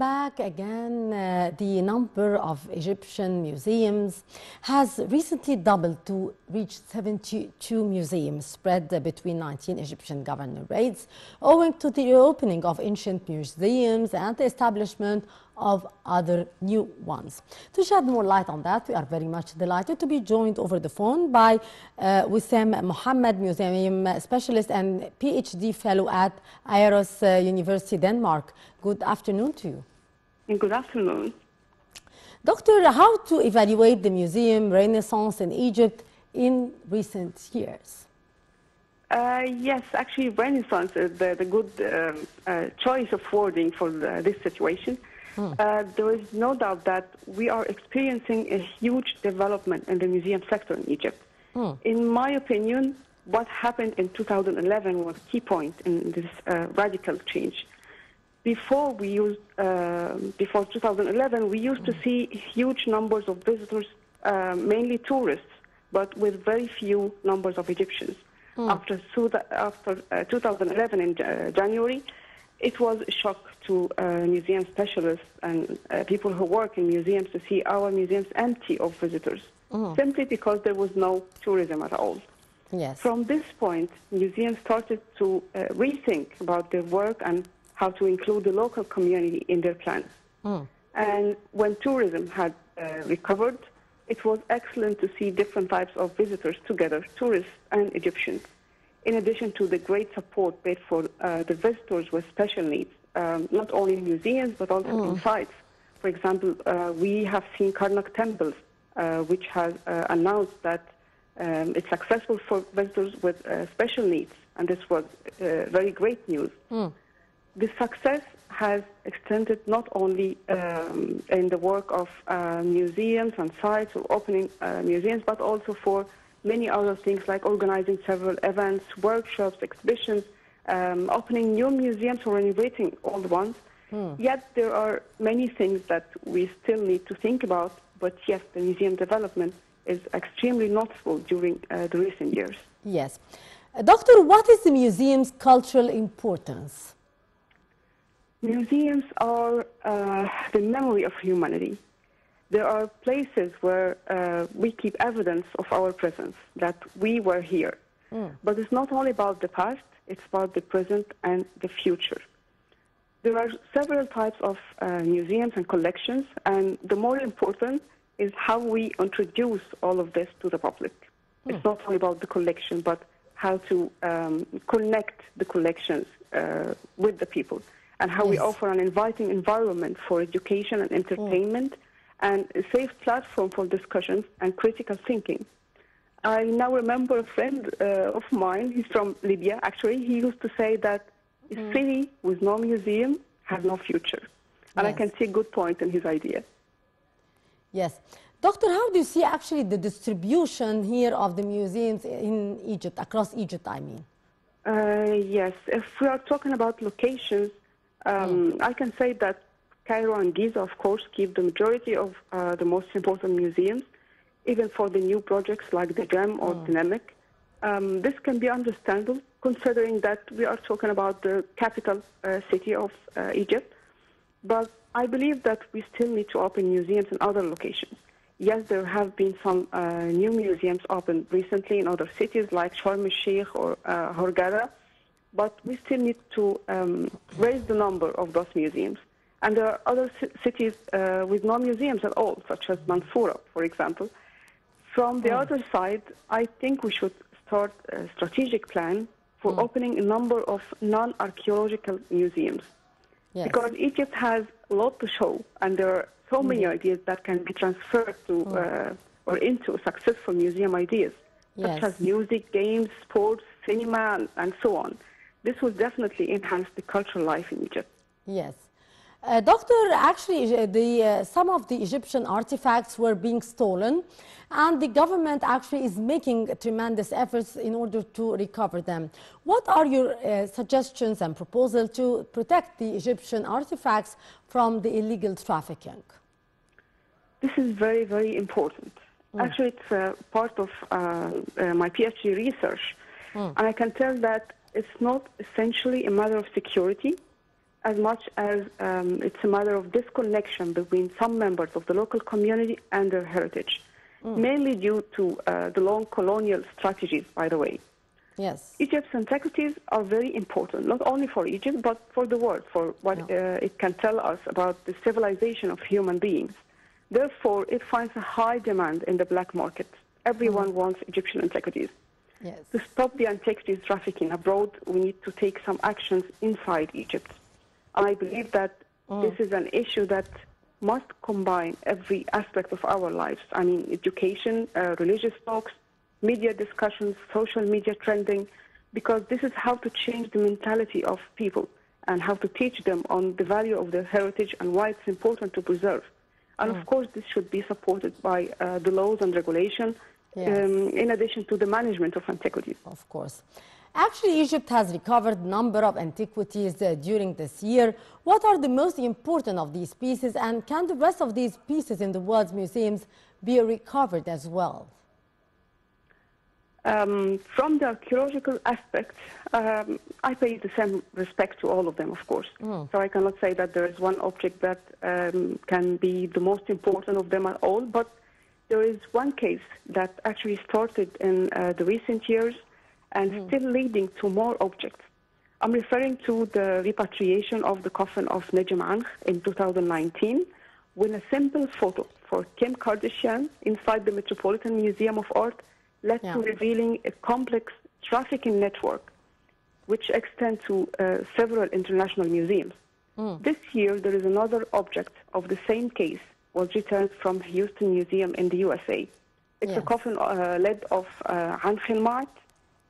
back again. The number of Egyptian museums has recently doubled to reach 72 museums spread between 19 Egyptian governorates, owing to the reopening of ancient museums and the establishment of other new ones. To shed more light on that, we are very much delighted to be joined over the phone by Wissam Mohammed, museum specialist and PhD fellow at Cairo University, Denmark. Good afternoon to you. Good afternoon. Doctor, how to evaluate the museum renaissance in Egypt in recent years? Yes, actually, renaissance is the good choice of wording for this situation. There is no doubt that we are experiencing a huge development in the museum sector in Egypt. In my opinion, what happened in 2011 was a key point in this radical change. Before 2011, we used to see huge numbers of visitors, mainly tourists, but with very few numbers of Egyptians. After 2011 in January, it was a shock to museum specialists and people who work in museums to see our museums empty of visitors, simply because there was no tourism at all. Yes. From this point, museums started to rethink about their work and how to include the local community in their plans. And when tourism had recovered, it was excellent to see different types of visitors together, tourists and Egyptians, in addition to the great support made for the visitors with special needs, not only in museums, but also in sites. For example, we have seen Karnak temples, which has announced that it's successful for visitors with special needs, and this was very great news. The success has extended not only in the work of museums and sites or opening museums, but also for many other things like organizing several events, workshops, exhibitions, opening new museums or renovating old ones. Yet there are many things that we still need to think about, but yes, the museum development is extremely noticeable during the recent years. Yes. Doctor, what is the museum's cultural importance? Museums are the memory of humanity. There are places where we keep evidence of our presence, that we were here. But it's not only about the past, it's about the present and the future. There are several types of museums and collections, and the more important is how we introduce all of this to the public. It's not only about the collection, but how to connect the collections with the people, and how we offer an inviting environment for education and entertainment, and a safe platform for discussions and critical thinking. I now remember a friend of mine, he's from Libya actually, he used to say that a city with no museum has no future. And I can see a good point in his idea. Yes. Doctor, how do you see actually the distribution here of the museums in Egypt, across Egypt, I mean? Yes, if we are talking about locations, I can say that Cairo and Giza, of course, keep the majority of the most important museums, even for the new projects like the GEM or Dynamic. This can be understandable, considering that we are talking about the capital city of Egypt. But I believe that we still need to open museums in other locations. Yes, there have been some new museums opened recently in other cities like Sharm el-Sheikh or Hurghada, but we still need to raise the number of those museums. And there are other cities with no museums at all, such as Mansoura, for example. From the other side, I think we should start a strategic plan for opening a number of non-archaeological museums. Yes. Because Egypt has a lot to show, and there are so many ideas that can be transferred to or into successful museum ideas, such as music, games, sports, cinema, and so on. This will definitely enhance the cultural life in Egypt. Yes. Doctor, actually, some of the Egyptian artifacts were being stolen, and the government actually is making tremendous efforts in order to recover them. What are your suggestions and proposals to protect the Egyptian artifacts from the illegal trafficking? This is very, very important. Actually, it's part of my PhD research, and I can tell that it's not essentially a matter of security, as much as it's a matter of disconnection between some members of the local community and their heritage, mainly due to the long colonial strategies, by the way. Yes. Egypt's antiquities are very important, not only for Egypt, but for the world, for what it can tell us about the civilization of human beings. Therefore, it finds a high demand in the black market. Everyone wants Egyptian antiquities. Yes. To stop the antiquities trafficking abroad, we need to take some actions inside Egypt. I believe that this is an issue that must combine every aspect of our lives. I mean, education, religious talks, media discussions, social media trending, because this is how to change the mentality of people and how to teach them on the value of their heritage and why it's important to preserve. And of course, this should be supported by the laws and regulation, in addition to the management of antiquities. Of course. Actually, Egypt has recovered a number of antiquities during this year. What are the most important of these pieces, and can the rest of these pieces in the world's museums be recovered as well? From the archaeological aspect, I pay the same respect to all of them, of course. So I cannot say that there is one object that can be the most important of them at all, but there is one case that actually started in the recent years and still leading to more objects. I'm referring to the repatriation of the coffin of Nejm Ankh in 2019, when a simple photo for Kim Kardashian inside the Metropolitan Museum of Art led to revealing a complex trafficking network which extends to several international museums. This year, there is another object of the same case was returned from the Houston Museum in the USA. It's a coffin led of Ankh el-Ma'at,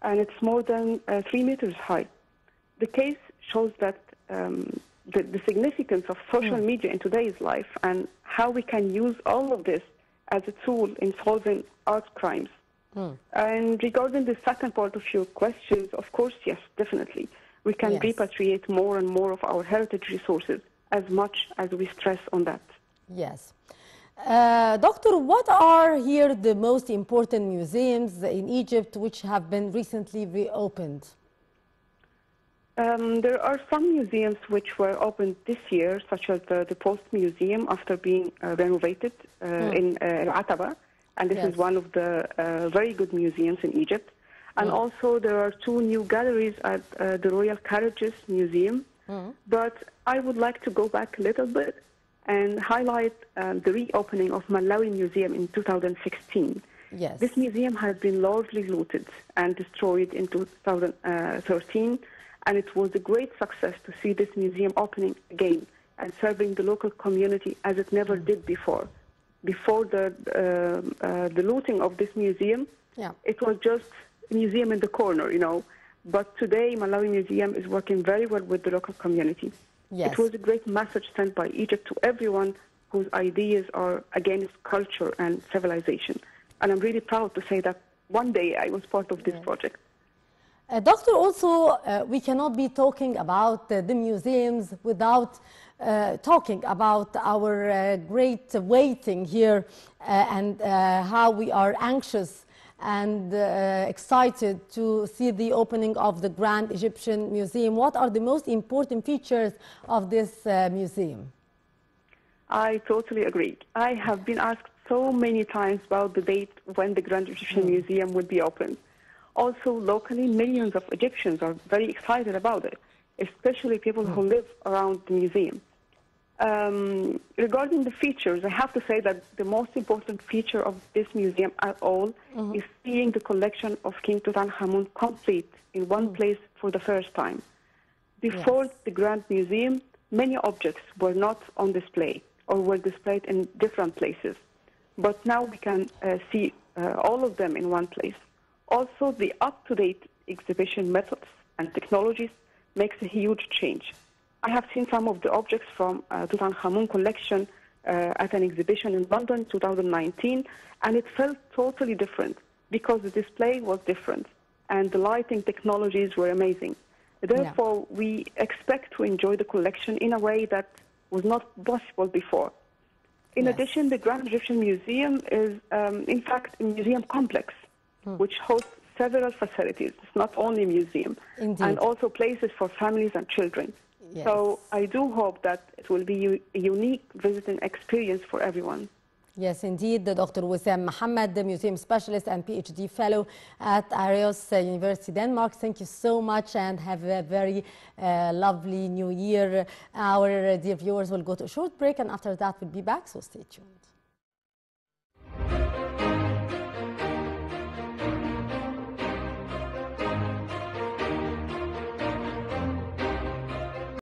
and it's more than 3 meters high. The case shows that the significance of social media in today's life and how we can use all of this as a tool in solving art crimes. And regarding the second part of your questions, of course, yes, definitely. We can repatriate more and more of our heritage resources as much as we stress on that. Yes. Doctor, what are here the most important museums in Egypt which have been recently reopened? There are some museums which were opened this year, such as the Post Museum after being renovated in Al-Ataba. And this is one of the very good museums in Egypt. And also there are 2 new galleries at the Royal Carriages Museum. But I would like to go back a little bit and highlight the reopening of Malawi Museum in 2016. Yes. This museum has been largely looted and destroyed in 2013, and it was a great success to see this museum opening again and serving the local community as it never did before. Before the looting of this museum, it was just a museum in the corner, you know. But today, Malawi Museum is working very well with the local community. Yes. It was a great message sent by Egypt to everyone whose ideas are against culture and civilization. And I'm really proud to say that one day I was part of this project. Doctor, also, we cannot be talking about the museums without talking about our great waiting here and how we are anxious and excited to see the opening of the Grand Egyptian Museum. What are the most important features of this museum? I totally agree. I have been asked so many times about the date when the Grand Egyptian Museum would be opened. Also, locally, millions of Egyptians are very excited about it, especially people who live around the museum. Regarding the features, I have to say that the most important feature of this museum at all is seeing the collection of King Tutankhamun complete in one place for the first time. Before the Grand Museum, many objects were not on display or were displayed in different places. But now we can see all of them in one place. Also, the up-to-date exhibition methods and technologies makes a huge change. I have seen some of the objects from Tutankhamun collection at an exhibition in London 2019, and it felt totally different because the display was different and the lighting technologies were amazing. Therefore, we expect to enjoy the collection in a way that was not possible before. In addition, the Grand Egyptian Museum is, in fact, a museum complex, which hosts several facilities. It's not only a museum, and also places for families and children. Yes. So I do hope that it will be a unique visiting experience for everyone. Yes, indeed. Dr. Wissam Mohammed, the museum specialist and PhD fellow at Aarhus University, Denmark. Thank you so much and have a very lovely new year. Our dear viewers will go to a short break and after that we'll be back, so stay tuned.